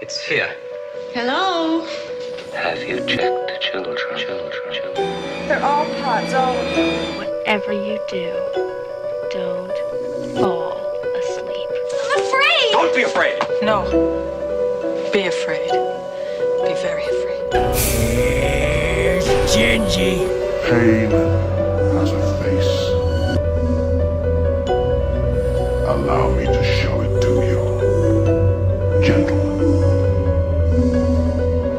It's here. Hello? Have you checked the children? They're all pods, all of them. Whatever you do, don't fall asleep. I'm afraid! Don't be afraid! No. Be afraid. Be very afraid. Here's Gingy. Pain has a face. Allow me to show it to you. Gentlemen,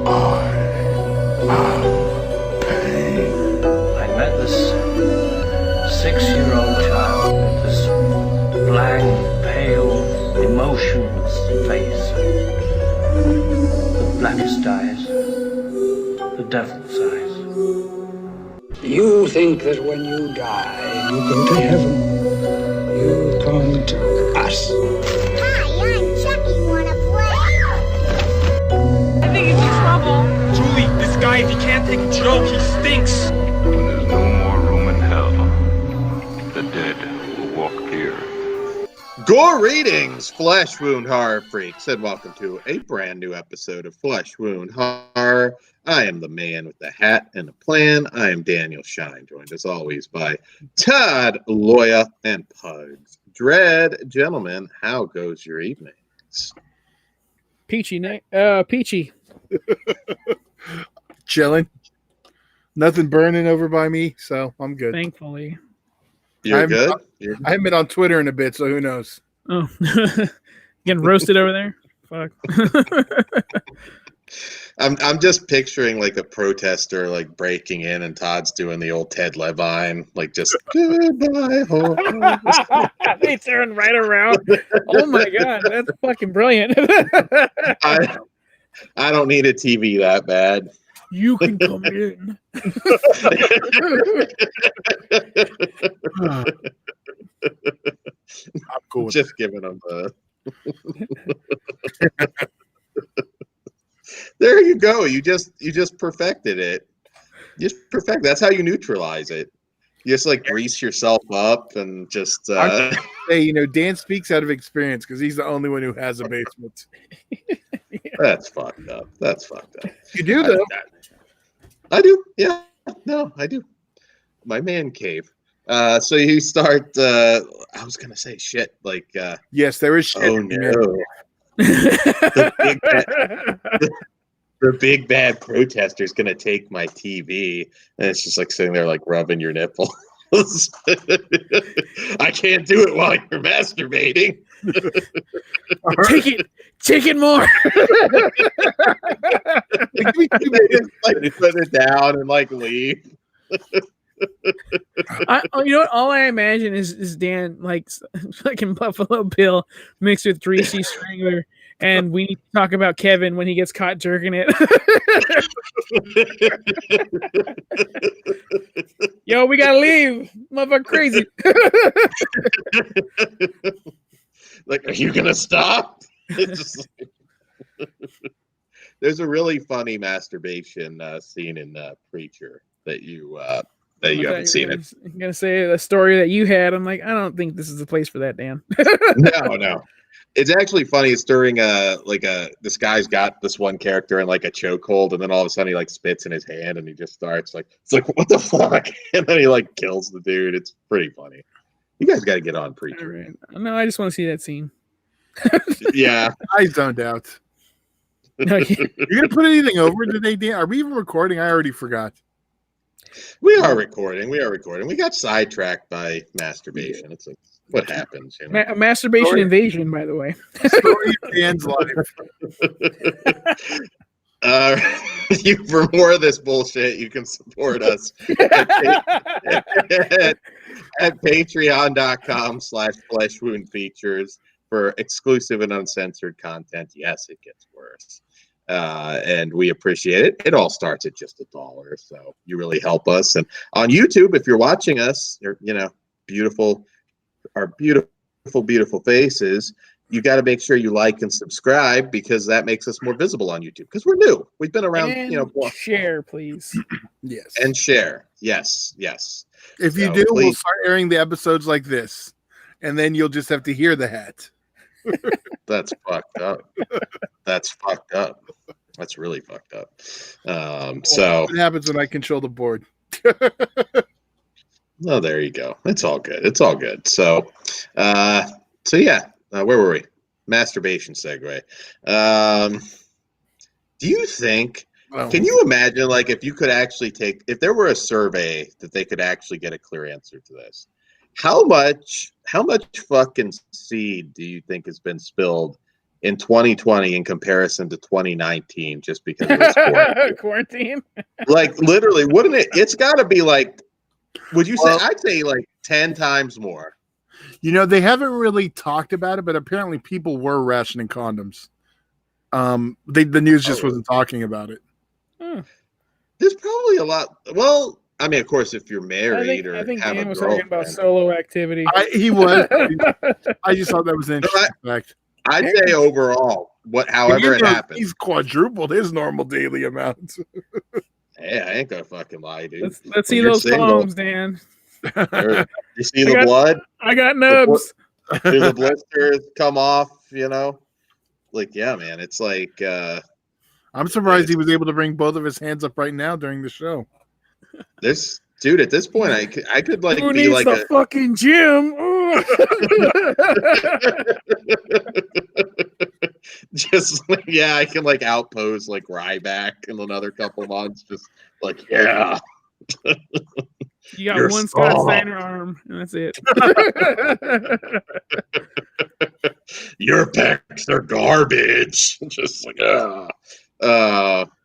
I am pain. I met this 6-year-old child with this blank, pale, emotionless face. The blackest eyes. The devil's eyes. You think that when you die, you go to heaven. You come to us. Hi, I'm Chucky. Wanna play? I think it's trouble. Julie, this guy, if he can't take a joke, he stinks. When there's no more room in hell, the dead will walk here. Gore Readings, Flesh Wound Horror Freaks, and welcome to a brand new episode of Flesh Wound Horror. I am the man with the hat and the plan. I am Daniel Shine, joined as always by Todd Loya and Pugs Dread. Gentlemen, how goes your evenings? Peachy. Chilling. Nothing burning over by me, so I'm good. Thankfully. You're good? I haven't been on Twitter in a bit, so who knows? Oh, getting roasted over there. Fuck. I'm just picturing like a protester like breaking in, and Todd's doing the old Ted Levine, like just goodbye home. They turn right around. Oh my god, that's fucking brilliant. I don't need a TV that bad. You can come in. I'm cool. Just giving them the. There you go. You just perfected it. That's how you neutralize it. You just like grease yourself up and just. Hey, Dan speaks out of experience because he's the only one who has a basement. That's fucked up. You do though. I do. Yeah. No, I do. My man cave. So you start. I was gonna say shit. Like. Yes, there is shit. Oh no. The big bad protester is gonna take my TV, and it's just like sitting there like rubbing your nipples. I can't do it while you're masturbating. Take it more. Just, like put it down and like leave. You know what? All I imagine is Dan like fucking Buffalo Bill mixed with Greasy Strangler, and we need to talk about Kevin when he gets caught jerking it. Yo, we gotta leave, motherfucker, crazy. Like, are you gonna stop? Just like... There's a really funny masturbation scene in Preacher that you haven't seen it. I'm gonna say the story that you had. I'm like, I don't think this is the place for that, Dan. No. It's actually funny. It's during this guy's got this one character in like a chokehold, and then all of a sudden he like spits in his hand, and he just starts like, it's like, what the fuck? And then he like kills the dude. It's pretty funny. You guys got to get on Preacher. Right. No, I just want to see that scene. Yeah, I zoned out. No, You gonna put anything over today, Dan? Are we even recording? I already forgot. we are recording. We got sidetracked by masturbation. It's like what happens, Masturbation invasion, by the way. Story of Dan's life. For more of this bullshit, you can support us at patreon.com/fleshwoundfeatures for exclusive and uncensored content. Yes, it gets worse. And we appreciate it. It all starts at just $1, so you really help us. And on YouTube, if you're watching us, our beautiful faces, you got to make sure you like and subscribe, because that makes us more visible on YouTube, because we're new. We've been around, And share, please. Yes. And share. Yes. If you do, we'll start airing the episodes like this, and then you'll just have to hear the hat. That's fucked up. That's fucked up. That's really fucked up. So what happens when I control the board? Oh, there you go. It's all good. It's all good. So yeah. Where were we? Masturbation segue. Do you think? Can you imagine, like, if you could actually if there were a survey that they could actually get a clear answer to this? How much fucking seed do you think has been spilled in 2020 in comparison to 2019 just because of this quarantine? Like, literally, wouldn't it? It's got to be like, would you say? I'd say like 10 times more. You know, they haven't really talked about it, but apparently people were rationing condoms. The news just wasn't talking about it. There's probably a lot. Well, I mean, of course, if you're married I think have Dan a was girlfriend. talking about solo activity. He was. I just thought that was an interesting fact. I'd say overall, however it happened. He's quadrupled his normal daily amount. Hey, I ain't gonna fucking lie, dude. Let's see those palms, Dan. You see the blood? I got nubs. Do the blisters come off? You know, like, yeah, man. It's like I'm surprised he was able to bring both of his hands up right now during the show. This dude, at this point, I could like Who be needs like the fucking gym? Just like, yeah, I can like outpose like Ryback in another couple months. Just like, yeah. You got one Scott Steiner arm, and that's it. Your pecs are garbage. Just like, that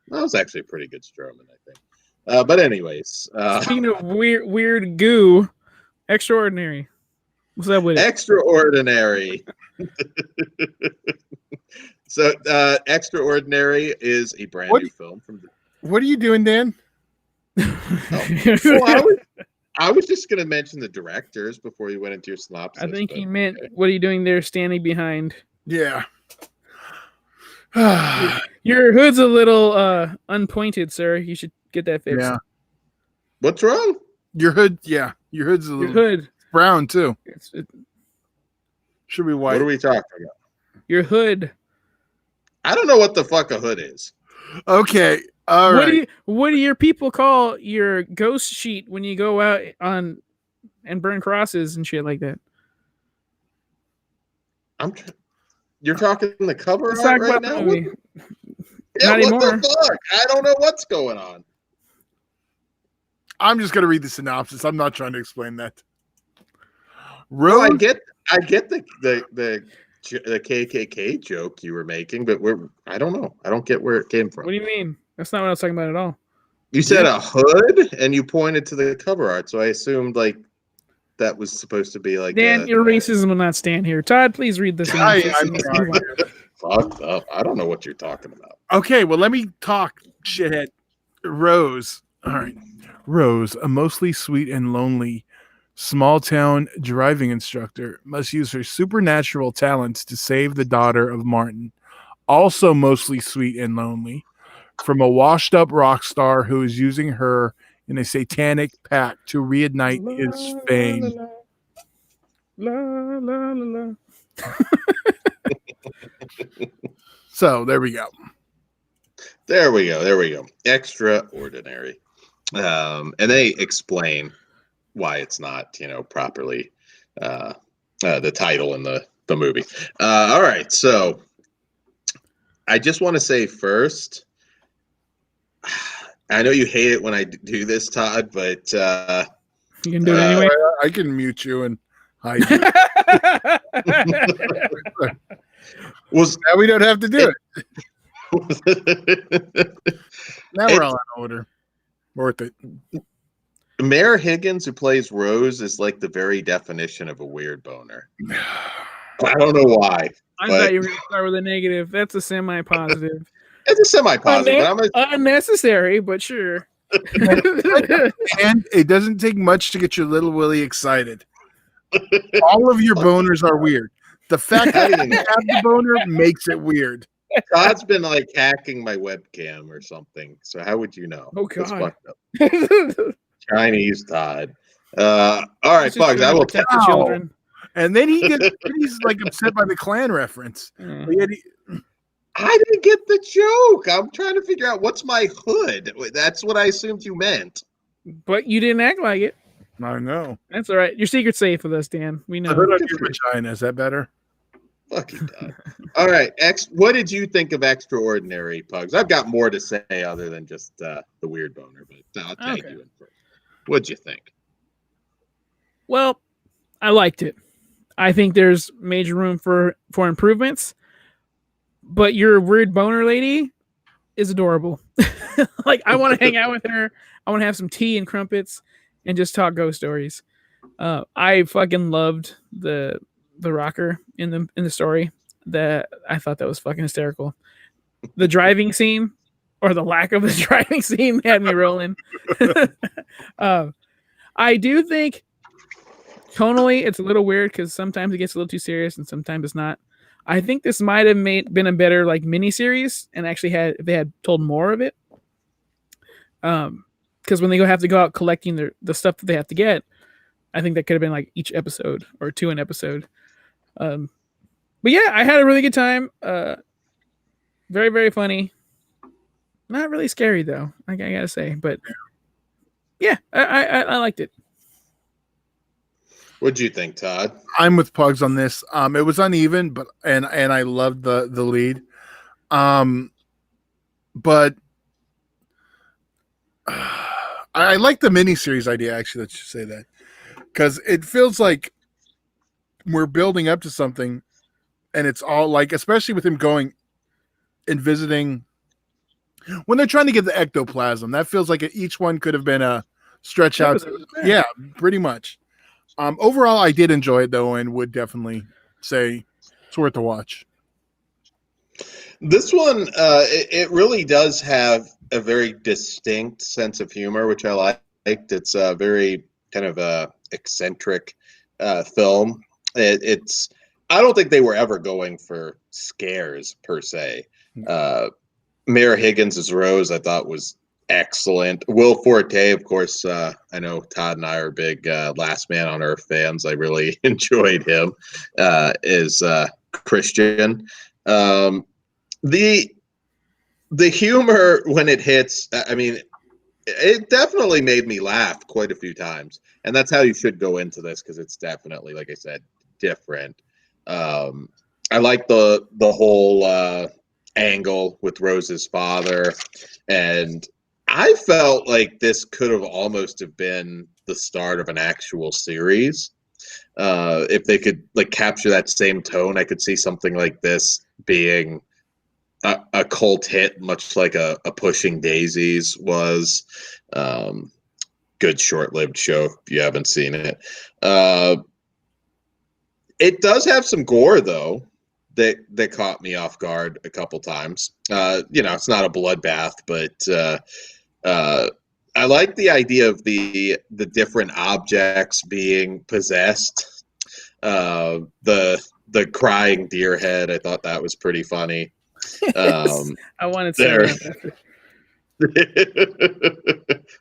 was actually a pretty good Strowman, I think. But anyways, speaking of weird goo, extraordinary. What's that with it? Extraordinary. So, Extraordinary is a brand new film from. What are you doing, Dan? Well, I was just going to mention the directors before you went into your synopsis. I think he meant, what are you doing there standing behind? Yeah. Your hood's a little unpointed, sir. You should get that fixed. Yeah. What's wrong? Your hood, yeah. Your hood's a little brown, too. Should be white. What are we talking about? Your hood. I don't know what the fuck a hood is. Okay. All right. What do your people call your ghost sheet when you go out on and burn crosses and shit like that? You're talking the cover Let's art talk right about now? the movie. Yeah, Not what anymore. the fuck? I don't know what's going on. I'm just going to read the synopsis. I'm not trying to explain that. No, I get the KKK joke you were making, but I don't know. I don't get where it came from. What do you mean? That's not what I was talking about at all. You said a hood, and you pointed to the cover art, so I assumed like that was supposed to be like. Dan, your racism will not stand here. Todd, please read this. I'm sorry. Fucked up. I don't know what you're talking about. Okay, well, let me talk, shithead. Rose. All right. Rose, a mostly sweet and lonely small-town driving instructor, must use her supernatural talents to save the daughter of Martin, also mostly sweet and lonely, from a washed-up rock star who is using her in a satanic pact to reignite his fame. So, there we go. There we go. Extraordinary. And they explain why it's not, properly the title in the movie. All right, so I just want to say first, I know you hate it when I do this, Todd, but you can do it anyway. I can mute you and hide you. Now we don't have to do it. Now we're all in order. Worth it. Mayor Higgins, who plays Rose, is like the very definition of a weird boner. I don't know why. I thought you were going to start with a negative. That's a semi-positive. It's a semi-positive. Unnecessary, but sure. And it doesn't take much to get your little Willie excited. All of your boners are weird. The fact that you have the boner makes it weird. Todd's been like hacking my webcam or something. So how would you know? Oh, God. That's fucked up. Chinese Todd. All right, Bugs. I will protect the children. And then he's like upset by the Klan reference. Mm. I didn't get the joke. I'm trying to figure out what's my hood. That's what I assumed you meant. But you didn't act like it. I know. That's all right. Your secret's safe with us, Dan. We know. The hood on your vagina. Is that better? Fucking done. All right. What did you think of Extraordinary, Pugs? I've got more to say other than just the weird boner, but I'll take you in first. What'd you think? Well, I liked it. I think there's major room for improvements. But your weird boner lady is adorable. Like, I want to hang out with her. I want to have some tea and crumpets and just talk ghost stories. I fucking loved the rocker in the story. That I thought that was fucking hysterical. The driving scene, or the lack of a driving scene, had me rolling. I do think tonally it's a little weird because sometimes it gets a little too serious and sometimes it's not. I think this might have been a better like miniseries, and actually if they had told more of it. Because when they have to go out collecting the stuff that they have to get, I think that could have been like each episode or two an episode. But yeah, I had a really good time. Very, very funny. Not really scary though, I gotta say. But yeah, I liked it. What'd you think, Todd? I'm with Pugs on this. It was uneven, but I loved the lead. But I like the miniseries idea, actually, that you say that. Because it feels like we're building up to something, and it's all like, especially with him going and visiting when they're trying to get the ectoplasm, that feels like each one could have been a stretch out. Yeah, pretty much. Overall, I did enjoy it though, and would definitely say it's worth a watch. This one, it really does have a very distinct sense of humor, which I liked. It's a very kind of eccentric film. I don't think they were ever going for scares per se. Mayor Higgins as Rose, I thought was excellent. Will Forte, of course, I know Todd and I are big Last Man on Earth fans. I really enjoyed him as Christian. The humor when it hits, I mean, it definitely made me laugh quite a few times, and that's how you should go into this, because it's definitely, like I said, different. I like the whole angle with Rose's father, and I felt like this could have almost have been the start of an actual series. If they could like capture that same tone, I could see something like this being a cult hit, much like a Pushing Daisies was. Good short-lived show if you haven't seen it. It does have some gore though that caught me off guard a couple times. It's not a bloodbath, but I like the idea of the different objects being possessed. The crying deer head, I thought that was pretty funny. I wanted to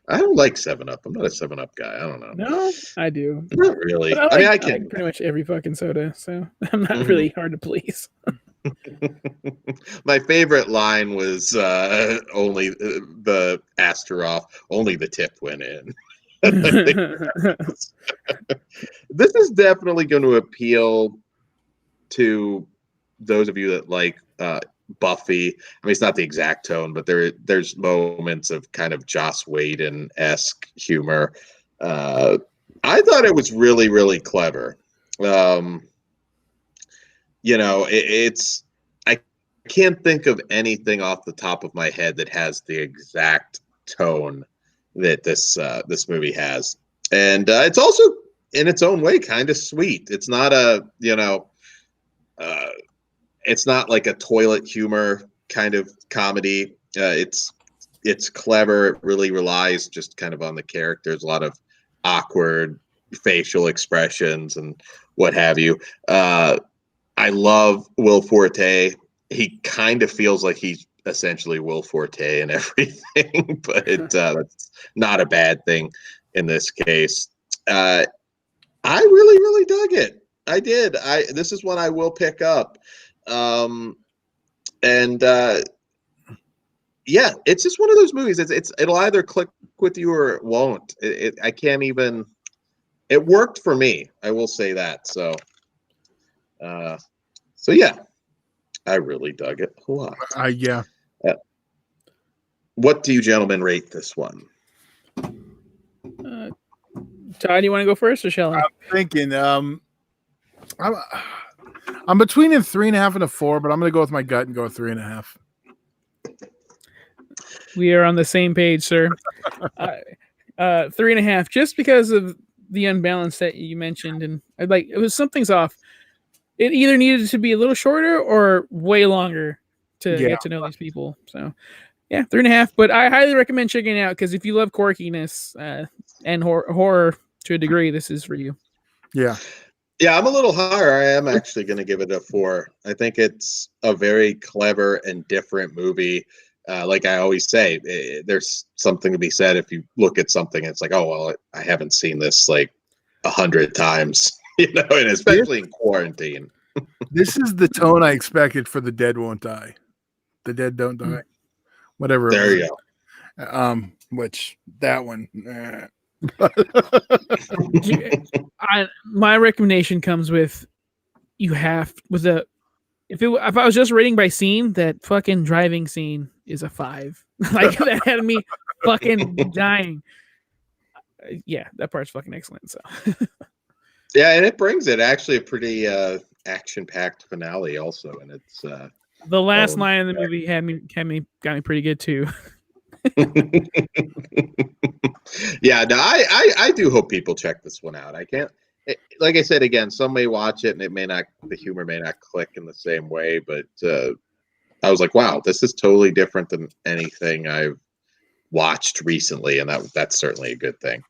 I don't like 7-Up. I'm not a 7-Up guy. I don't know. No, I do. Not really. But I like can pretty much every fucking soda, so I'm not really hard to please. My favorite line was only the Astaroth, only the tip went in. This is definitely going to appeal to those of you that like Buffy. I mean, it's not the exact tone, but there's moments of kind of Joss Whedon-esque humor. I thought it was really, really clever. It's I can't think of anything off the top of my head that has the exact tone that this movie has, and it's also in its own way kind of sweet. It's not it's not like a toilet humor kind of comedy. It's clever. It really relies just kind of on the characters. A lot of awkward facial expressions and what have you. I love Will Forte. He kind of feels like he's essentially Will Forte and everything, but that's not a bad thing in this case. I really, really dug it. I did. This is one I will pick up. Yeah, it's just one of those movies. It'll either click with you or it won't. I can't even. It worked for me. I will say that. So yeah, I really dug it a lot. Yeah. What do you gentlemen rate this one? Todd, you want to go first, or shall I? I'm thinking. I'm between a 3.5 and a 4, but I'm going to go with my gut and go with 3.5. We are on the same page, sir. 3.5, just because of the unbalance that you mentioned, and something's off. It either needed to be a little shorter or way longer to get to know these people. So, yeah, 3.5. But I highly recommend checking it out because if you love quirkiness and horror to a degree, this is for you. Yeah. Yeah, I'm a little higher. I am actually going to give it a 4. I think it's a very clever and different movie. Like I always say, there's something to be said if you look at something and it's like, oh, well, I haven't seen this like 100 times, and especially in quarantine. This is the tone I expected for The Dead Won't Die. The Dead Don't Die. Whatever. There you go. Which, that one. My recommendation comes with if I was just rating by scene, that fucking driving scene is a 5. Like that had me fucking dying. Yeah, that part's fucking excellent. So yeah, and it brings it actually a pretty action-packed finale also, and it's the last line of the movie got me pretty good too. Yeah, no, I do hope people check this one out. Like I said again, some may watch it and the humor may not click in the same way, but I was like, wow, this is totally different than anything I've watched recently, and that's certainly a good thing.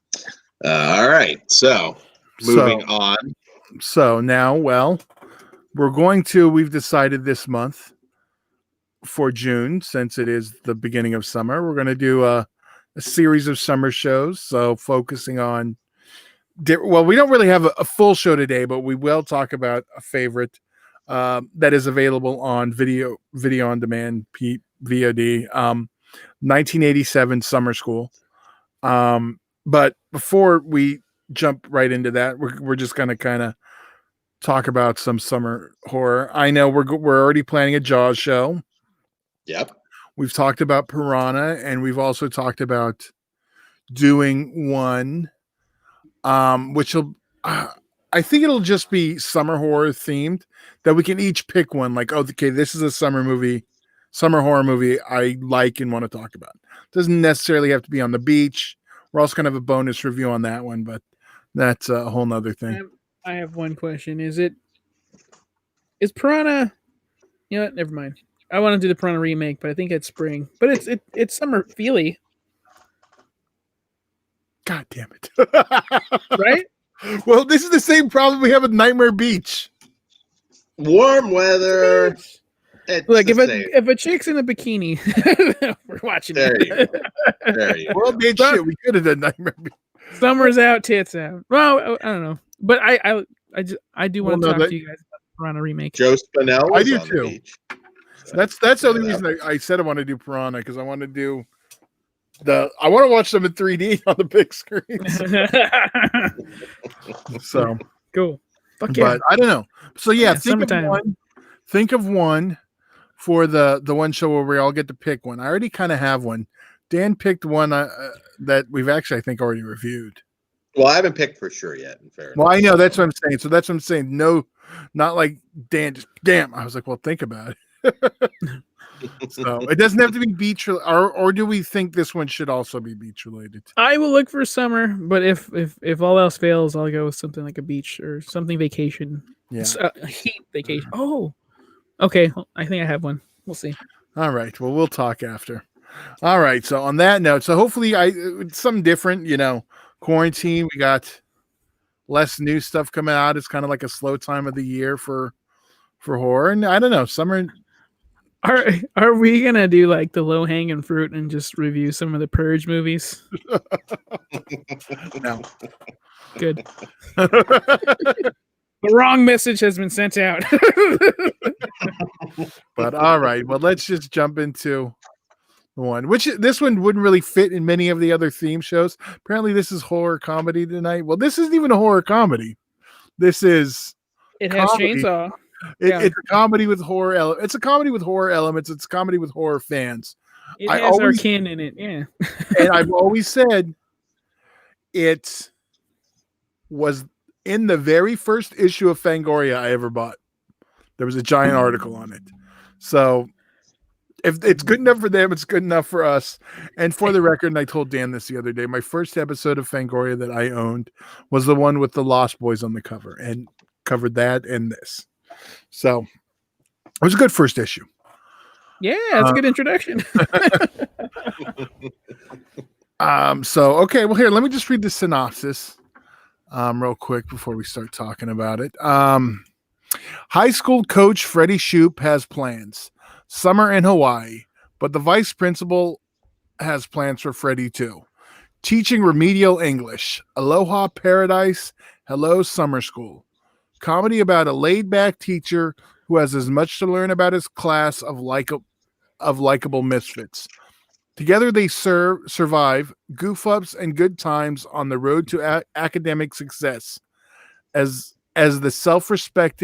All right, so moving on. So now, we've decided this month for June, since it is the beginning of summer, we're going to do a series of summer shows. So focusing on, we don't really have a full show today, but we will talk about a favorite that is available on video on demand, VOD, 1987 Summer School. But before we jump right into that, we're just going to kind of talk about some summer horror. I know we're already planning a Jaws show. Yep. We've talked about Piranha, and we've also talked about doing one, which will, I think it'll just be summer horror themed, that we can each pick one. Like, oh, okay, this is a summer horror movie I like and want to talk about. Doesn't necessarily have to be on the beach. We're also going to have a bonus review on that one, but that's a whole nother thing. I have one question. Is Piranha? You know what? Never mind. I want to do the Piranha remake, but I think it's spring. But it's summer feely. God damn it! Right? Well, this is the same problem we have with Nightmare Beach. Warm weather. Look, if a chick's in a bikini, we're watching it. There you go. Well, made shit. We could have done Nightmare Beach. Summer's out, tits out. Well, I don't know, but I do want to talk to you guys about the Piranha remake. Joe Spinell. I do too. That's the only reason I said I want to do Piranha, because I want to do I want to watch them in 3D on the big screen. So cool. Fuck yeah. But I don't know. So yeah, summertime. Think of one for the one show where we all get to pick one. I already kind of have one. Dan picked one that we've actually, I think, already reviewed. Well, I haven't picked for sure yet. In fairness. Well, I know, that's what I'm saying. So that's what I'm saying. No, not like Dan. Just damn. I was like, well, think about it. So it doesn't have to be beach or do we think this one should also be beach related? I will look for summer, but if all else fails, I'll go with something like a beach or something vacation. Yeah, heat vacation. Oh, okay. I think I have one. We'll see. All right. Well, we'll talk after. All right. So on that note, so hopefully it's something different. Quarantine. We got less new stuff coming out. It's kind of like a slow time of the year for horror, and I don't know, summer. Are we gonna do like the low hanging fruit and just review some of the Purge movies? No. Good. The wrong message has been sent out. But all right, well, let's just jump into the one. This one wouldn't really fit in many of the other theme shows. Apparently, this is horror comedy tonight. Well, this isn't even a horror comedy. This is It has comedy. chainsaw. Yeah. It's a comedy with horror. It's a comedy with horror elements. It's a comedy with horror fans. It I has always- Arcane in it. Yeah. And I've always said it was in the very first issue of Fangoria I ever bought. There was a giant article on it. So if it's good enough for them, it's good enough for us. And for the record, and I told Dan this the other day, my first episode of Fangoria that I owned was the one with the Lost Boys on the cover, and covered that and this. So it was a good first issue. Yeah, it's a good introduction. So okay, well here, let me just read the synopsis real quick before we start talking about it. High school coach Freddie Shoop has plans. Summer in Hawaii, but the vice principal has plans for Freddie too. Teaching remedial English. Aloha Paradise. Hello Summer School. Comedy about a laid-back teacher who has as much to learn about his class of likable misfits. Together they survive goof-ups and good times on the road to academic success. And the self-respect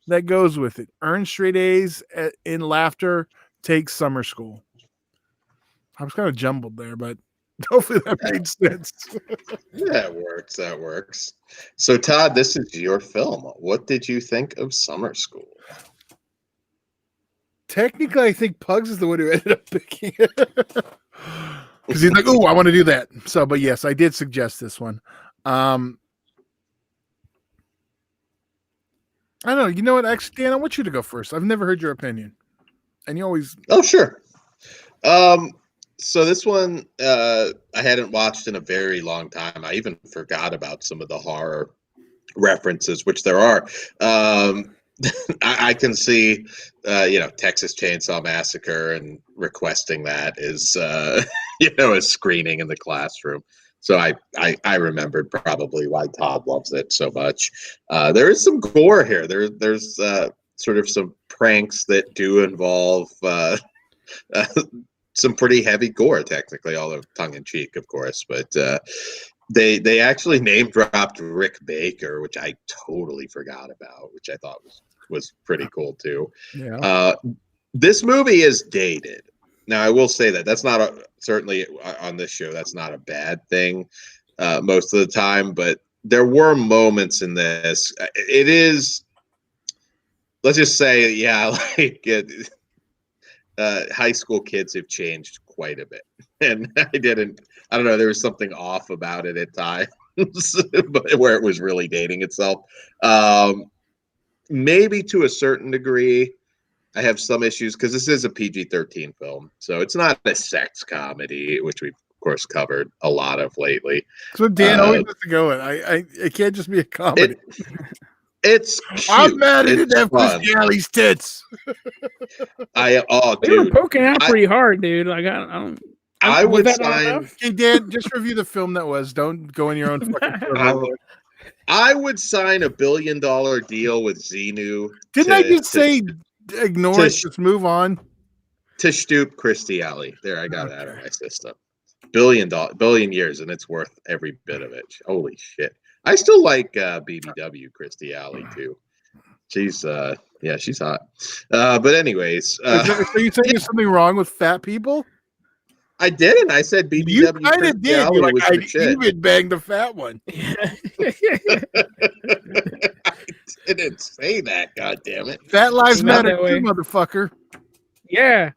that goes with it. Earn straight A's in laughter, take summer school. I was kind of jumbled there, but hopefully that made sense. That works. That works. So, Todd, this is your film. What did you think of Summer School? Technically, I think Pugs is the one who ended up picking it. Because he's like, "Oh, I want to do that." So, but yes, I did suggest this one. I don't know. You know what? Actually, Dan, I want you to go first. I've never heard your opinion, and you always. Oh, sure. So this one I hadn't watched in a very long time. I even forgot about some of the horror references, which there are. I can see, Texas Chainsaw Massacre, and requesting that is, a screening in the classroom. So I remembered probably why Todd loves it so much. There is some gore here. There's sort of some pranks that do involve some pretty heavy gore, technically, although tongue in cheek, of course. But they actually name dropped Rick Baker, which I totally forgot about, which I thought was pretty cool too. Yeah. This movie is dated. Now, I will say that's not certainly on this show. That's not a bad thing most of the time, but there were moments in this. It is, let's just say, high school kids have changed quite a bit, and I don't know. There was something off about it at times, but where it was really dating itself. Maybe to a certain degree. I have some issues because this is a PG-13 film, so it's not a sex comedy, which we've of course covered a lot of lately. So Dan always has to go in. It can't just be a comedy. It's cute. I'm mad at that Christy Alley's tits. They were poking out pretty hard, dude. Like I would sign. Hey Dan, just review the film that was. Don't go in your own fucking. I would sign $1 billion deal with Xenu. Didn't I just say? Ignore it. Just move on. To stoop Christy Alley. There, I got it out of my system. $1 years, and it's worth every bit of it. Holy shit! I still like BBW Christy Alley too. She's she's hot. But anyways, so you saying there's something wrong with fat people? I didn't. I said BBW. You kind of did. Alley You're like, shit. even banged the fat one. I didn't say that. God damn it! Fat lives matter, too, motherfucker. Yeah,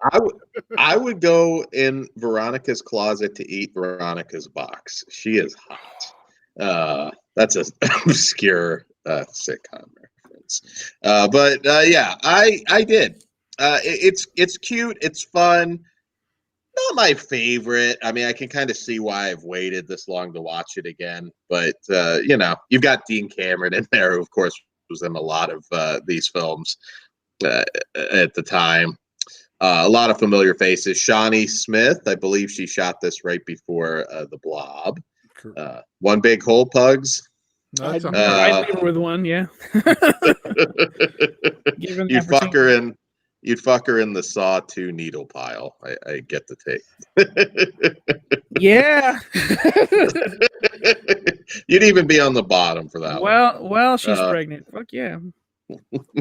I would go in Veronica's closet to eat Veronica's box. She is hot. That's an obscure sitcom reference. But I did. It's cute. It's fun. Not my favorite. I mean, I can kind of see why I've waited this long to watch it again. But you've got Dean Cameron in there, who of course was in a lot of these films at the time. A lot of familiar faces. Shawnee Smith, I believe she shot this right before The Blob. One Big Hole Pugs. I'd leave her with one, yeah. Given the You'd fuck opportunity. her in. You'd fuck her in the Saw 2 needle pile. I get the take. Yeah. You'd even be on the bottom for that one. Well, she's pregnant. Fuck yeah.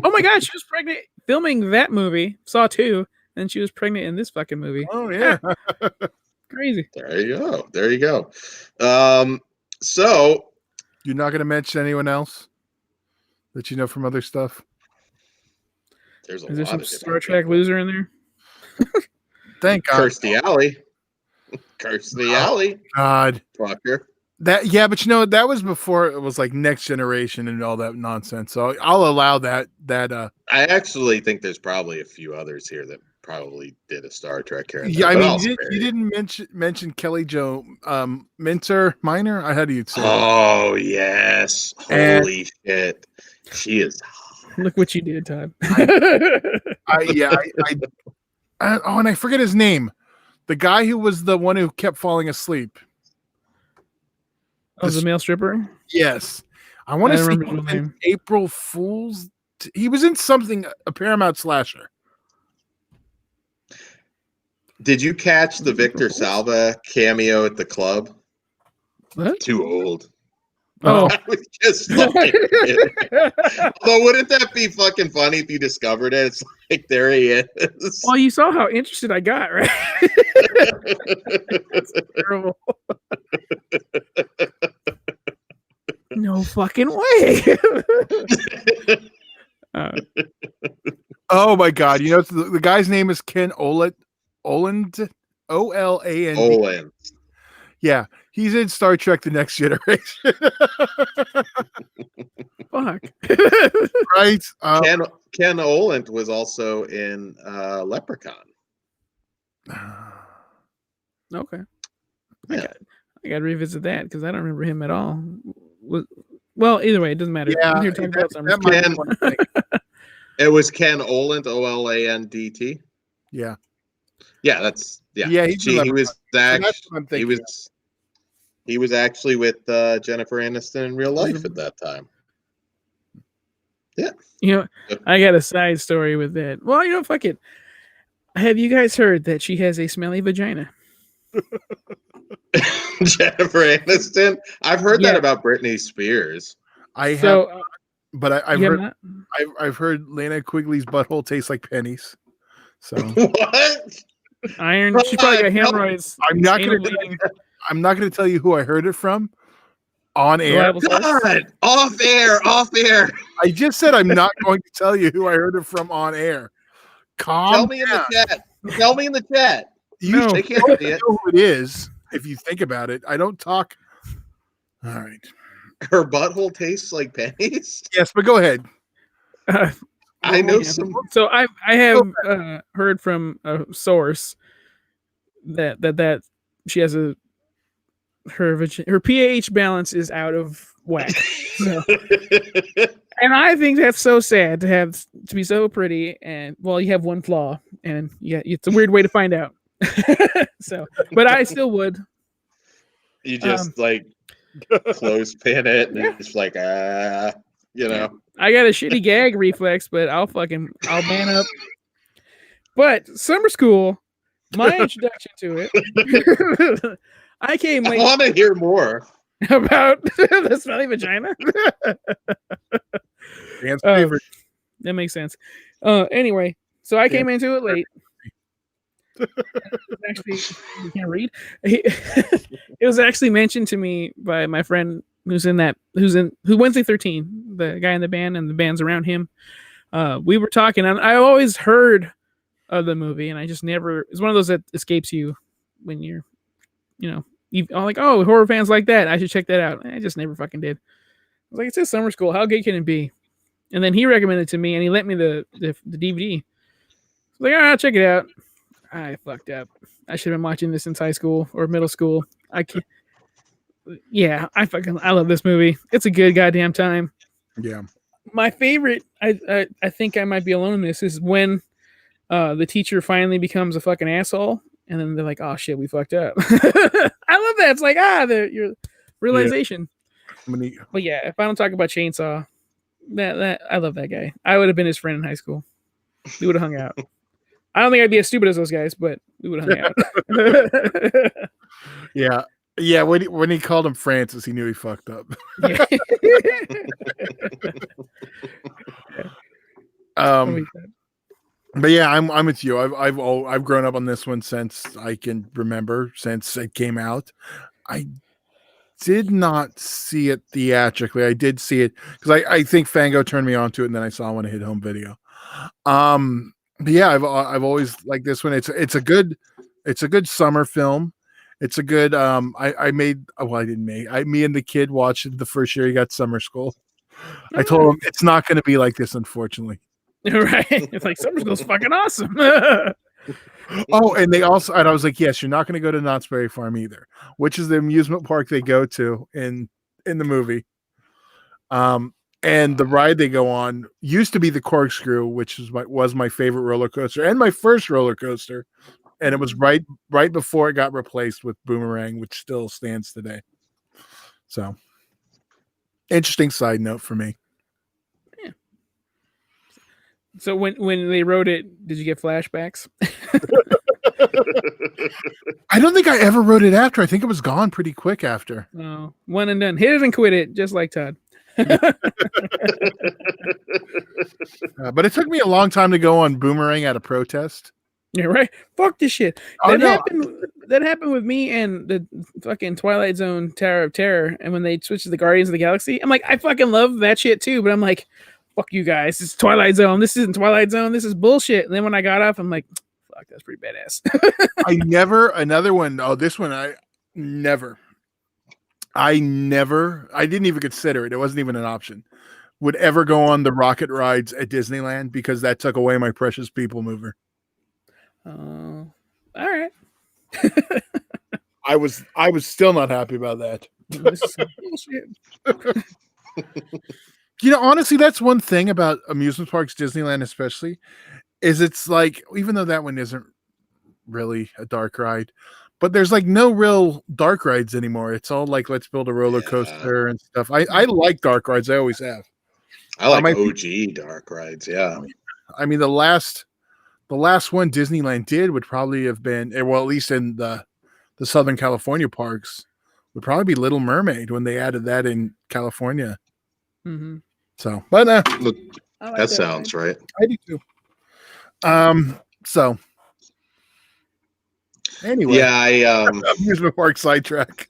Oh my god, she was pregnant filming that movie, Saw 2, and she was pregnant in this fucking movie. Oh yeah. Crazy. There you go. There you go. So you're not going to mention anyone else that you know from other stuff? There's Is there some Star Trek loser in there? Thank God. Kirstie Alley. Kirstie Alley. God. Fucker. But that was before it was like Next Generation and all that nonsense. So I'll allow that. I actually think there's probably a few others here that probably did a Star Trek character. Yeah, I mean, you didn't mention Kelly Jo Minor. How do you say? Oh yes! Holy shit, she is. Look what you did, Todd. And I forget his name. The guy who was the one who kept falling asleep. Oh, the male stripper? Yes. I want to say in April Fool's. He was in something, a Paramount slasher. Did you catch the Victor Salva cameo at the club? What? Too old. Oh. I was just fucking kidding. Although, wouldn't that be fucking funny if you discovered it? It's like, there he is. Well, you saw how interested I got, right? That's terrible. No fucking way. Oh my God! You know the guy's name is Ken Oland, Oland. Yeah, he's in Star Trek: The Next Generation. Fuck. Right. Ken Oland was also in Leprechaun. Okay. Yeah. I got to revisit that because I don't remember him at all. Well, either way, it doesn't matter. Yeah, I'm here talking about something. It was Ken Oland, Olandt. Yeah. Yeah, that's Yeah, he was actually with Jennifer Aniston in real life at that time. Yeah. You know, I got a side story with that. Well, you know, fuck it. Have you guys heard that she has a smelly vagina? Jennifer Aniston? I've heard that about Britney Spears. I've heard Lana Quigley's butthole tastes like pennies. So what? Iron. She probably got hemorrhoids. I'm not going to tell you who I heard it from on air. God, off air. I just said I'm not going to tell you who I heard it from on air. Tell me in the chat. Tell me in the chat. They can't see it. Know who it is if you think about it. I don't talk. All right. Her butthole tastes like pennies. Yes, but go ahead. I know some. So I have heard from a source that she has her pH balance is out of whack. So. And I think that's so sad to be so pretty, and well, you have one flaw, and yeah, it's a weird way to find out. So, but I still would. You just clothespin it, and it's like you know. I got a shitty gag reflex, but I'll man up. But summer school, my introduction to it, I came late. I want to hear more about the smelly vagina. Dan's favorite. That makes sense. Anyway, so I came into it late. Actually, you can't read. It was actually mentioned to me by my friend who's Wednesday 13, the guy in the band and the bands around him. We were talking, and I always heard of the movie, and I just never. It's one of those that escapes you when you're, I'm like, oh, horror fans like that. I should check that out. I just never fucking did. I was like, it says summer school. How good can it be? And then he recommended it to me, and he lent me the DVD. I was like, all right, I'll check it out. I fucked up. I should have been watching this since high school or middle school. I can't. Yeah, I love this movie. It's a good goddamn time. Yeah. My favorite, I think I might be alone in this, is when the teacher finally becomes a fucking asshole, and then they're like, "Oh shit, we fucked up." I love that. It's like realization. Many, But yeah, if I don't talk about Chainsaw, that I love that guy. I would have been his friend in high school. We would have hung out. I don't think I'd be as stupid as those guys, but we would have hung out. yeah. Yeah, when he called him Francis, he knew he fucked up. Yeah. But yeah, I'm with you. I've grown up on this one since I can remember, since it came out. I did not see it theatrically. I did see it because I think Fango turned me on to it, and then I saw when it hit home video. But yeah, I've always liked this one. It's a good summer film. It's a good me and the kid watched the first year he got summer school. I told him it's not going to be like this, unfortunately. Right? It's like summer school's fucking awesome. Oh, and I was like, yes, you're not going to go to Knott's Berry Farm either, which is the amusement park they go to in the movie. And the ride they go on used to be the Corkscrew, which was my favorite roller coaster and my first roller coaster. And it was right before it got replaced with Boomerang, which still stands today. So, interesting side note for me. Yeah. So when they wrote it, did you get flashbacks? I don't think I ever wrote it after. I think it was gone pretty quick after. No, one and done. Hit it and quit it, just like Todd. But it took me a long time to go on Boomerang at a protest. Yeah, right. Fuck this shit. Oh, That happened with me and the fucking Twilight Zone Tower of Terror. And when they switched to the Guardians of the Galaxy, I'm like, I fucking love that shit too. But I'm like, fuck you guys. It's Twilight Zone. This isn't Twilight Zone. This is bullshit. And then when I got off, I'm like, fuck, that's pretty badass. I didn't even consider it. It wasn't even an option. Would ever go on the rocket rides at Disneyland because that took away my precious people mover. Oh, all right. I was still not happy about that. This is some bullshit. Honestly, that's one thing about amusement parks, Disneyland especially, is it's like, even though that one isn't really a dark ride, but there's like no real dark rides anymore. It's all like, let's build a roller coaster and stuff. I like dark rides. I always have. I like OG dark rides. Yeah. I mean, the last one Disneyland did would probably have been, well, at least in the Southern California parks, would probably be Little Mermaid when they added that in California. Mm-hmm. So, but look, that sounds right. I do too. So anyway, yeah, amusement park sidetrack.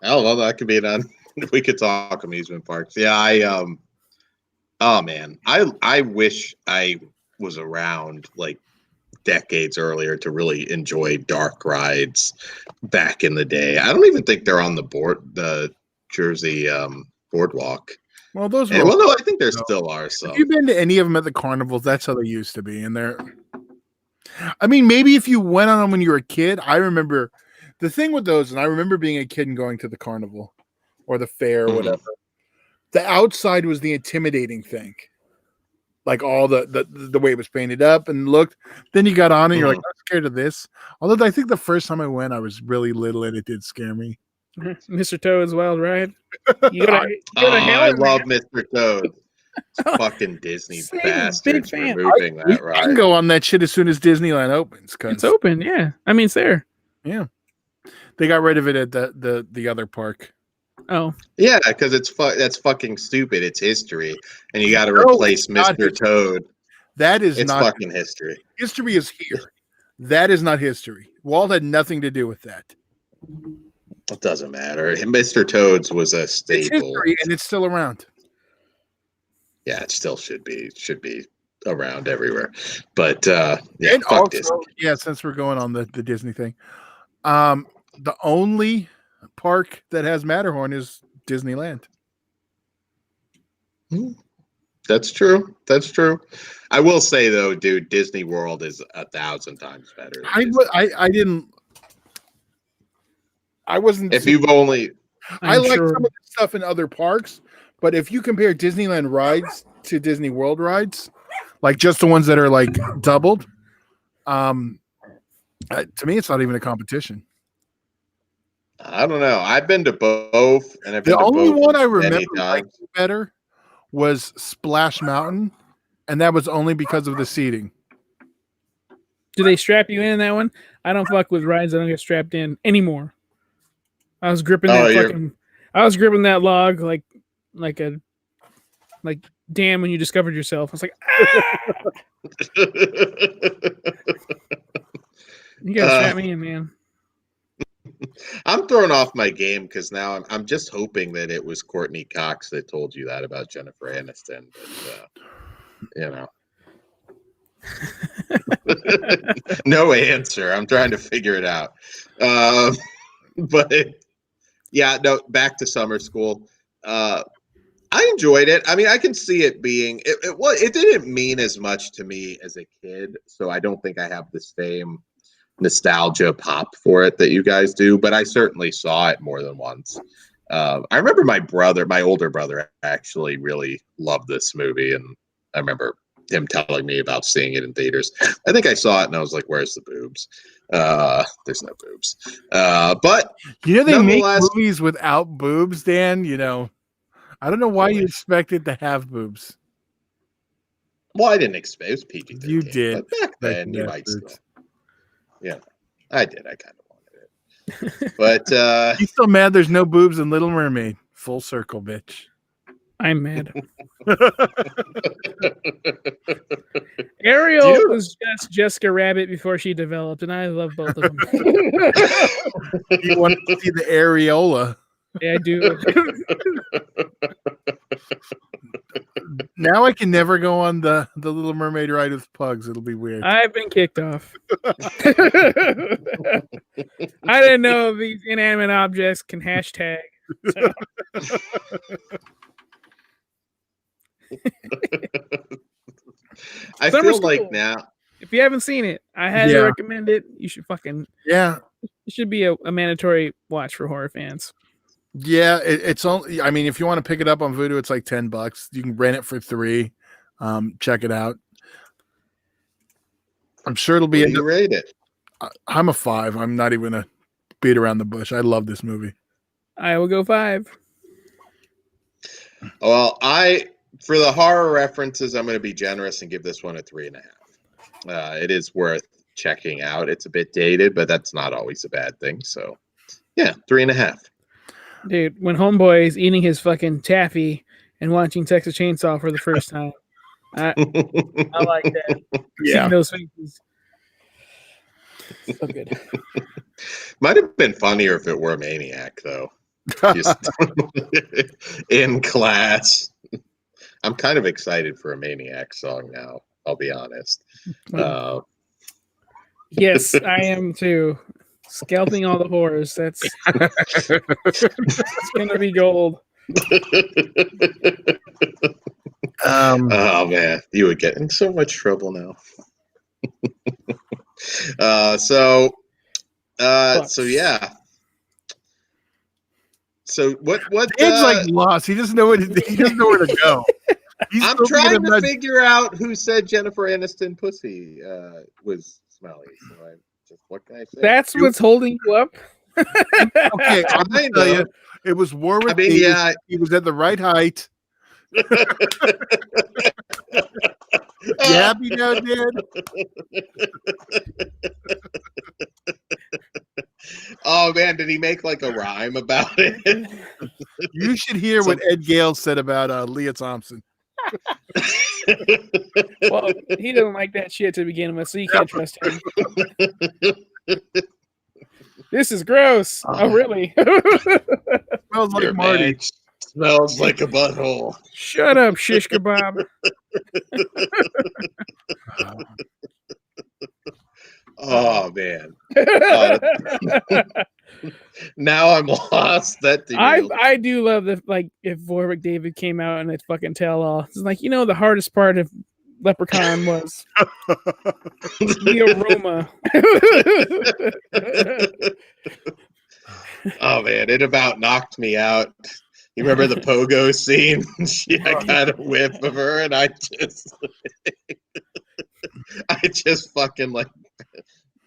Oh well, that could be done. We could talk amusement parks. Yeah, oh man, I wish I was around like decades earlier to really enjoy dark rides back in the day. I don't even think they're on the Jersey boardwalk. Well, those were. Well, no, I think there still are some. Have you been to any of them at the carnivals? That's how they used to be, and they're. I mean, maybe if you went on them when you were a kid. I remember the thing with those, and I remember being a kid and going to the carnival or the fair or whatever. The outside was the intimidating thing, like all the way it was painted up and looked. Then you got on and you're like, I'm scared of this. Although I think the first time I went, I was really little and it did scare me. Mr. Toad's Wild Ride. I love Mr. Toad. Fucking Disney bastards removing that ride. I can go on that shit as soon as Disneyland opens. It's open, yeah. I mean, it's there. Yeah, they got rid of it at the other park. Oh, yeah, because that's fucking stupid. It's history, and you got to replace Mr. Toad. It's not fucking history. History is here. That is not history. Walt had nothing to do with that. It doesn't matter. Mr. Toad's was a staple. It's history, and it's still around. Yeah, it still should be around everywhere. But yeah, and fuck also, Disney. Yeah, since we're going on the Disney thing, the only park that has Matterhorn is Disneyland. That's true. That's true. I will say though, dude, Disney World is 1,000 times better. I wasn't. If you've only, I like some of the stuff in other parks, but if you compare Disneyland rides to Disney World rides, like just the ones that are like doubled, to me, it's not even a competition. I don't know. I've been to both, and I've been The to only both one I many remember times. liking better was Splash Mountain, and that was only because of the seating. Do they strap you in that one? I don't fuck with rides that don't get strapped in anymore. I was gripping that I was gripping that log like damn when you discovered yourself. I was like, you gotta strap me in, man. I'm thrown off my game because now I'm just hoping that it was Courtney Cox that told you that about Jennifer Aniston. But, no answer. I'm trying to figure it out. But yeah, no. Back to summer school. I enjoyed it. I mean, I can see it being. It didn't mean as much to me as a kid, so I don't think I have the same nostalgia pop for it that you guys do, but I certainly saw it more than once. I remember my older brother actually really loved this movie, and I remember him telling me about seeing it in theaters. I think I saw it and I was like, where's the boobs? There's no boobs. But they make movies without boobs, Dan. I don't know why you expect it to have boobs. Well, I didn't expect it was PG-13. You did. But back then, you might still. Yeah, I did. I kind of wanted it. But you still mad there's no boobs in Little Mermaid? Full circle, bitch. I'm mad. Ariel was just Jessica Rabbit before she developed, and I love both of them. You want to see the areola? Yeah, I do. Now I can never go on the Little Mermaid ride with pugs. It'll be weird. I've been kicked off. I didn't know these inanimate objects can hashtag. So. I Summer feel School. like now, if you haven't seen it, I highly recommend it. You should fucking It should be a mandatory watch for horror fans. Yeah, it's only. I mean, if you want to pick it up on Vudu, it's like $10. You can rent it for $3. Check it out. I'm sure it'll be. What do you rate it? I'm a 5. I'm not even gonna beat around the bush. I love this movie. I will go 5. Well, for the horror references, I'm going to be generous and give this one a 3.5. It is worth checking out. It's a bit dated, but that's not always a bad thing. So, yeah, 3.5. Dude, when Homeboy is eating his fucking taffy and watching Texas Chainsaw for the first time, I like that. Seeing those faces. So good. Might have been funnier if it were Maniac, though. Just in class. I'm kind of excited for a Maniac song now, I'll be honest. Yes, I am too. Scalping all the horrors. That's it's gonna be gold. Oh man, you would get in so much trouble now. So yeah. So what? Dan's like lost. He doesn't know where to go. I'm trying to figure out who said Jennifer Aniston pussy was smelly. So what can I say? That's what's holding you up. Okay, I'll tell you. It was Warwick. Yeah, he was at the right height. You happy now, Dan? Oh man, did he make like a rhyme about it? You should hear what Ed Gale said about Leah Thompson. Well, he doesn't like that shit to begin with, so you can't trust him. This is gross. Oh, really? Smells like Marty. Smells like a butthole. Shut up, shish kebab. Oh man. Now I'm lost. I do love if Warwick David came out and it's fucking tell all. It's like, the hardest part of Leprechaun was the aroma. Oh man, it about knocked me out. You remember the pogo scene? I got a whiff of her, and I just fucking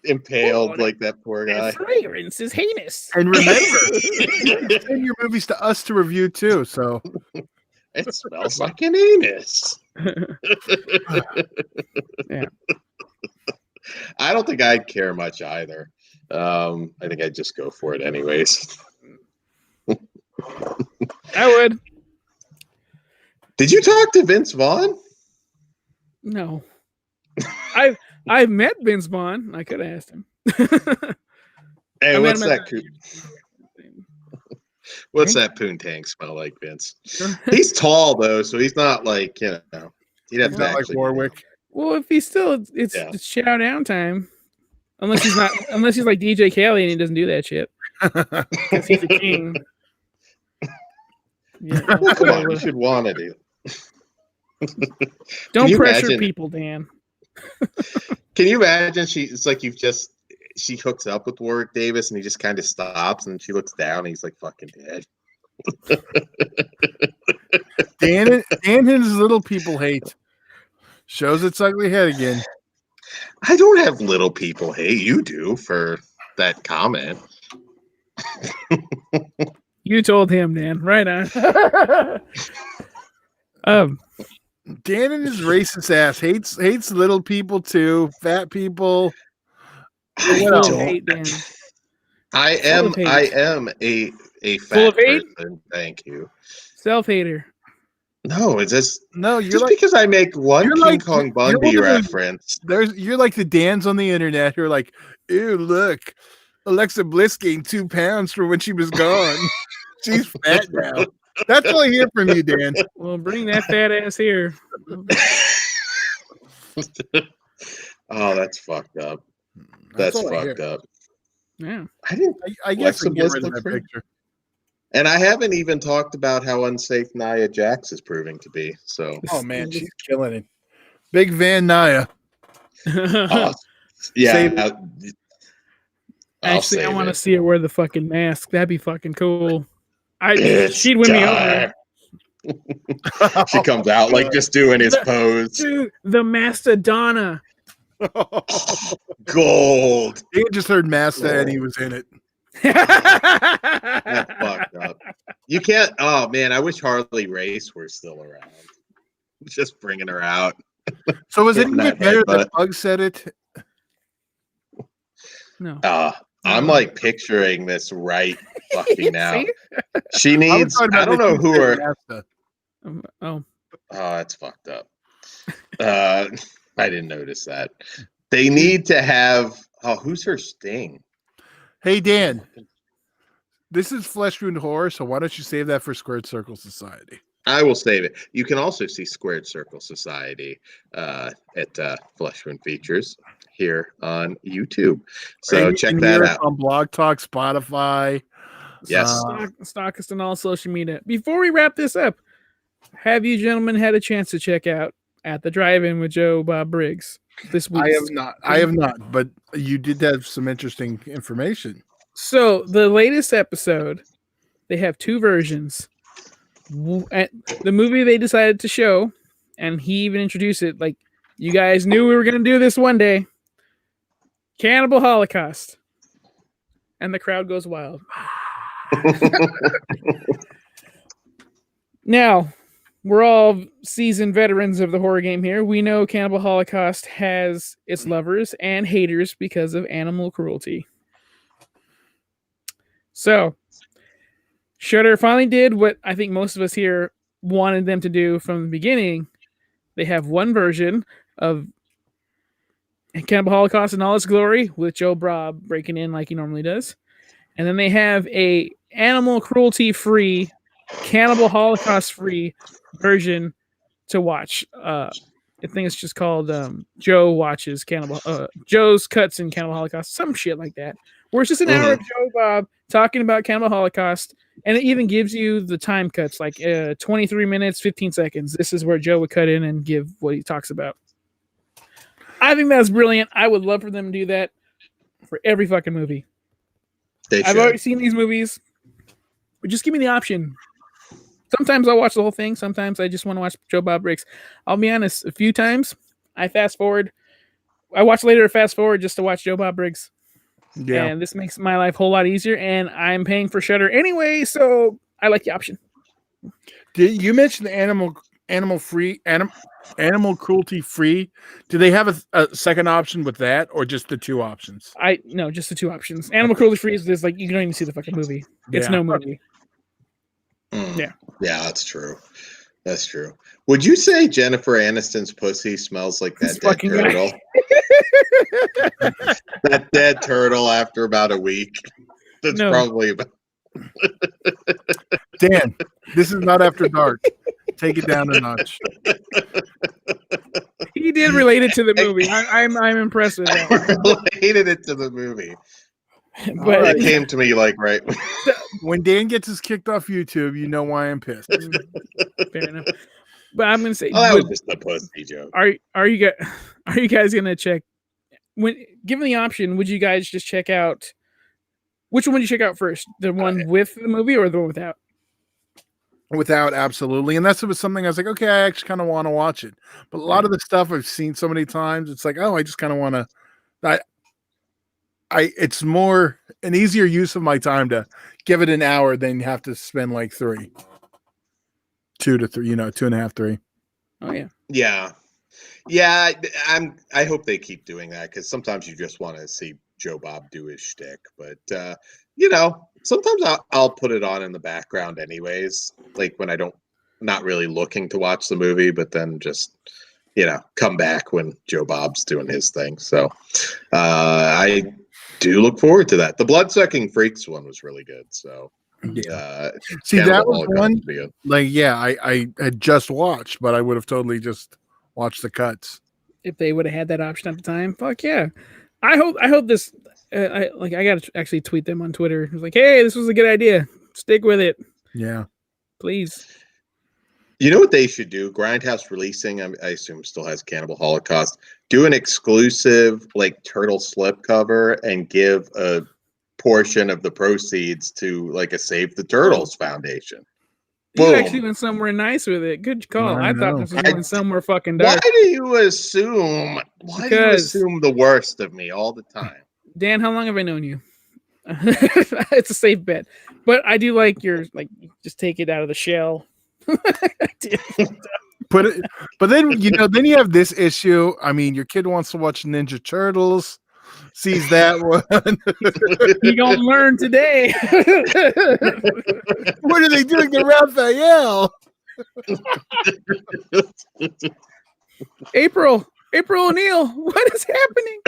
impaled like that poor guy. That fragrance is heinous. And remember, you send your movies to us to review too. So It smells like an anus. Yeah. I don't think I'd care much either. I think I'd just go for it anyways. I would. Did you talk to Vince Vaughn? No. I've met Vince Vaughn. I could have asked him. Hey, I what's met that? What's that poontang smell like, Vince? He's tall though, so he's not like, you know, he'd have He's to not like actually. Warwick. Well, if he's still, it's chow down time. Unless he's not, unless he's like DJ Khaled and he doesn't do that shit. Because he's a king. Yeah, Well, come on, you should want to do. Don't you pressure imagine- people, Dan. Can you imagine? It's like she hooks up with Warwick Davis and he just kind of stops and she looks down and he's like fucking dead. Dan and his little people hate shows its ugly head again. I don't have little people hate. You do for that comment. You told him, Dan. Right on. Dan and his racist ass hates little people too, fat people. I Full of don't- hate, Dan. I Full am of hate. I am a Full fat of hate? person. Thank you. Self-hater. No, it's just No, you're just like because I make one you're King like- Kong you're Bundy one of those- reference. you're like the Dans on the internet who are like, ew, look, Alexa Bliss gained 2 pounds from when she was gone. She's fat now. That's all I hear from you, Dan. Well, bring that fat ass here. Oh, that's fucked up. That's all I fucked hear. up. Yeah. I didn't. I guess Alexa I can get Bliss rid of looks that great. picture. And I haven't even talked about how unsafe Nia Jax is proving to be. So, Oh man, she's killing it. Big Van Nia. yeah. Save- I'll Actually, I save want to it. see her wear the fucking mask. That'd be fucking cool. It's She'd win me over. time. She comes out like just doing his pose. Dude, the Mastodona. Gold. He just heard Masta and he was in it. That's fucked up. You can't. Oh man, I wish Harley Race were still around. Just bringing her out. So was it Getting even that better headbutt. that Pug said it? No. I'm like picturing this right fucking now. See? She needs. talking I about don't know the who two are. said Masta. Oh, Oh, that's fucked up. I didn't notice that. They need to have. Oh, who's her Sting? Hey Dan, this is Flesh Wound Horror, so why don't you save that for Squared Circle Society? I will save it. You can also see Squared Circle Society at Flesh Wound Features here on YouTube. So And you check can that hear us out. on Blog Talk, Spotify. Yes. Stalk us on all social media. Before we wrap this up, have you gentlemen had a chance to check out At the Drive-In with Joe Bob Briggs this week? I have not, but you did have some interesting information. So the latest episode, they have 2 versions. At the movie they decided to show, and he even introduced it, like, you guys knew we were going to do this one day. Cannibal Holocaust. And the crowd goes wild. Now, we're all seasoned veterans of the horror game here. We know Cannibal Holocaust has its lovers and haters because of animal cruelty. So, Shudder finally did what I think most of us here wanted them to do from the beginning. They have one version of Cannibal Holocaust in all its glory with Joe Bob breaking in like he normally does. And then they have a animal cruelty free, Cannibal Holocaust free version to watch. I think it's just called Joe Watches Cannibal Joe's Cuts in Cannibal Holocaust, some shit like that. Where it's just an hour of Joe Bob talking about Cannibal Holocaust, and it even gives you the time cuts, like 23 minutes, 15 seconds. This is where Joe would cut in and give what he talks about. I think that's brilliant. I would love for them to do that for every fucking movie. I've already seen these movies, but just give me the option. Sometimes I'll watch the whole thing. Sometimes I just want to watch Joe Bob Briggs. I'll be honest, a few times I fast forward I watch later fast forward just to watch Joe Bob Briggs. Yeah. And this makes my life a whole lot easier. And I'm paying for Shudder anyway, so I like the option. Did you mention the animal cruelty free? Do they have a second option with that, or just the two options? No, just the two options. Animal cruelty free is like you don't even see the fucking movie. It's no movie. Yeah. Yeah, that's true. That's true. Would you say Jennifer Aniston's pussy smells like that dead turtle? That dead turtle after about a week. That's probably about. Dan, this is not After Dark. Take it down a notch. He did relate it to the movie. I'm impressed with that. I related it to the movie. But it came to me like right when Dan gets us kicked off YouTube, you know why I'm pissed. Fair enough. But I'm gonna say, that was just a pussy joke. Are you guys gonna check? When given the option, would you guys just check out? Which one would you check out first? The one with the movie or the one without? Without, absolutely. And that's something I was like, okay, I actually kind of want to watch it. But a lot of the stuff I've seen so many times, it's like, oh, I just kind of want to. It's more an easier use of my time to give it an hour than have to spend like 2 to 3, 2.5, 3. Oh yeah. Yeah. Yeah. I hope they keep doing that because sometimes you just want to see Joe Bob do his shtick. But, sometimes I'll put it on in the background anyways, like when not really looking to watch the movie, but then just, come back when Joe Bob's doing his thing. So I do look forward to that. The Bloodsucking Freaks one was really good. So see, that was one like, I had just watched, but I would have totally just watched the cuts if they would have had that option at the time. Fuck yeah. I hope this. I gotta actually tweet them on Twitter. It was like, hey, this was a good idea. Stick with it. Yeah, please. You know what they should do? Grindhouse Releasing, I assume still has Cannibal Holocaust. Do an exclusive like turtle slipcover and give a portion of the proceeds to like a Save the Turtles Foundation. You actually went somewhere nice with it. Good call. I thought this was going somewhere fucking dark. Why do you assume the worst of me all the time? Dan, how long have I known you? It's a safe bet. But I do like your just take it out of the shell. Put it, but then then you have this issue. I mean, your kid wants to watch Ninja Turtles, sees that one. You gonna learn today. What are they doing to Raphael? April O'Neil, what is happening?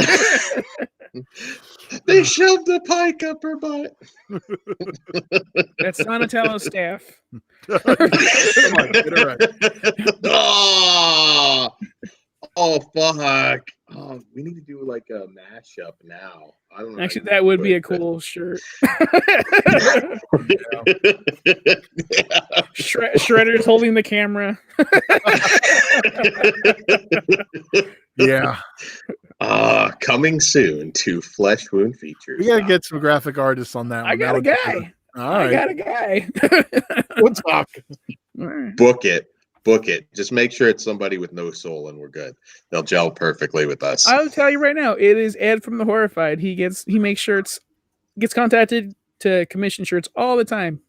They shoved a pike up her butt. That's Donatello's staff. Come on, get it right. Oh, fuck. Oh, we need to do like a mashup now. I don't know. Actually, that would be a cool shirt. Shredder's holding the camera. Yeah. Coming soon to Flesh Wound Features. We gotta get some graphic artists on that one. I got a guy. All right. What's up? Book it. Just make sure it's somebody with no soul and we're good. They'll gel perfectly with us. I'll tell you right now, it is Ed from the Horrified. He makes shirts, gets contacted to commission shirts all the time.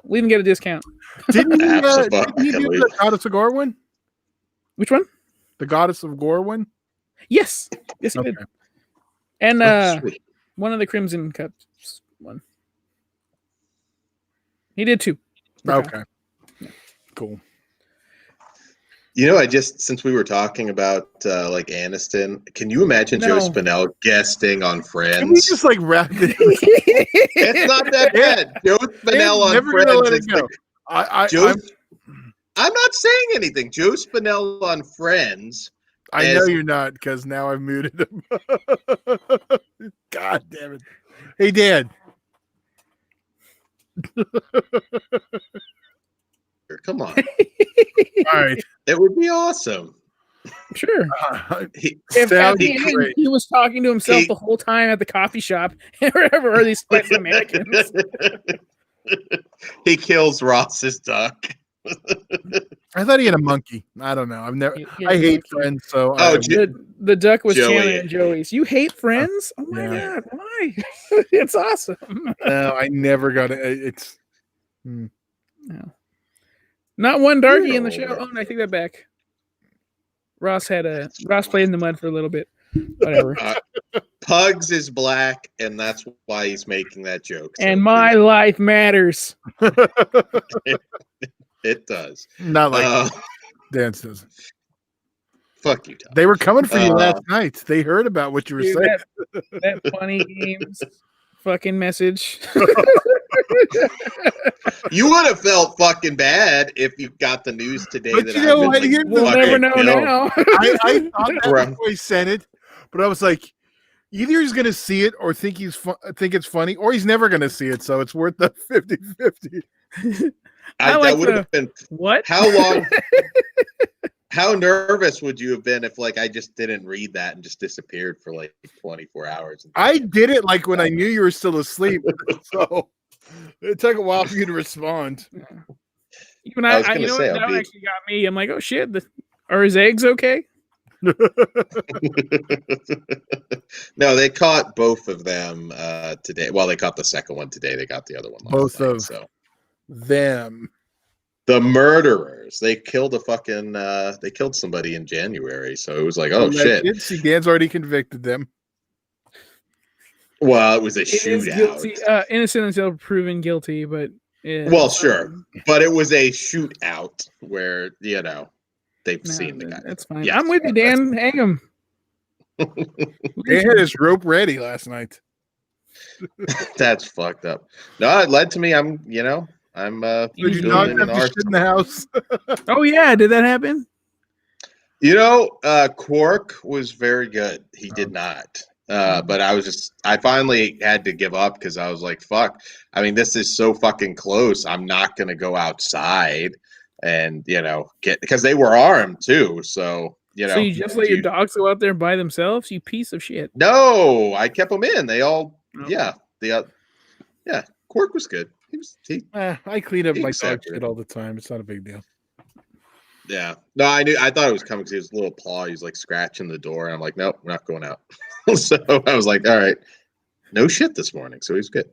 We even get a discount. Didn't you do the Goddess of Gorwyn? Which one? The Goddess of Gorwyn? Yes, he did. And one of the Crimson Cups one. He did too. Okay. Yeah. Cool. Since we were talking about like Aniston, can you imagine Joe Spinell guesting on Friends? Can we just like wrap it? It's not that bad. Joe Spinell on Friends. I'm not saying anything. Joe Spinell on Friends. I know you're not because now I've muted him. God damn it. Hey, Dan. Come on. All right. It would be awesome. Sure. He was talking to himself the whole time at the coffee shop. Wherever are these mannequins? He kills Ross's duck. I thought he had a monkey. I don't know. I've never. He I had a hate monkey. Friends, so Oh, The duck was Joey. Chandler and Joey's. You hate Friends? Oh my Yeah. god, why? It's awesome. no, I never got it. It's No. Not one darky in the Weird show. old Oh, no, I take that back. Ross played in the mud for a little bit. Whatever. Pugs is black, and that's why he's making that joke. So And my life matters. it does. not like Dance doesn't. Fuck you, Tom. They were coming for you last night. They heard about what you were Dude, saying. that funny games fucking message. You would have felt fucking bad if you got the news today But that you know I've what? been, Here's We'll the- never know killed. now. I thought that Right. before he said it, but I was like, either he's going to see it or think it's funny, or he's never going to see it. So it's worth the 50-50. I like that would have been What? how long? How nervous would you have been if like I just didn't read that and just disappeared for like 24 hours? I did it like when I knew you were still asleep. So it took a while for you to respond. Even I was I gonna you know say, what? I'll That be- actually got me. I'm like, oh shit. Are his eggs okay? No, they caught both of them today. Well, they caught the second one today. They got the other one last Both night, of so. them. The murderers. They killed they killed somebody in January. So it was like, oh shit. See, Dan's already convicted them. Well, it was a It is shootout. guilty, innocent until proven guilty, but yeah. Well, sure. But it was a shootout where, they've No, seen the guy. That's fine. Yes. I'm with you, Dan. Hang him. They had his rope ready last night. That's fucked up. No, it led to me. I'm Did you not building have an to shit arsenal. in the house? Oh yeah, did that happen? Quark was very good. He did not. But I finally had to give up because I was like, fuck. I mean, this is so fucking close. I'm not going to go outside and, because they were armed too. So, So you just let your dogs go out there by themselves? You piece of shit. No, I kept them in. They all, Oh. Quark was good. I clean up He my dog accepted shit all the time. It's not a big deal. Yeah. No, I thought it was coming because he was a little paw. He was like scratching the door. And I'm like, nope, we're not going out. So I was like, all right, no shit this morning. So he's good.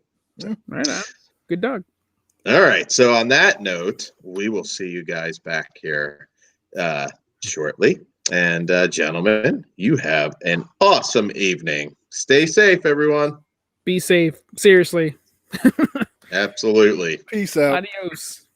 Right on. Good dog. All right. So on that note, we will see you guys back here shortly. And gentlemen, you have an awesome evening. Stay safe, everyone. Be safe. Seriously. Absolutely. Peace out. Adios.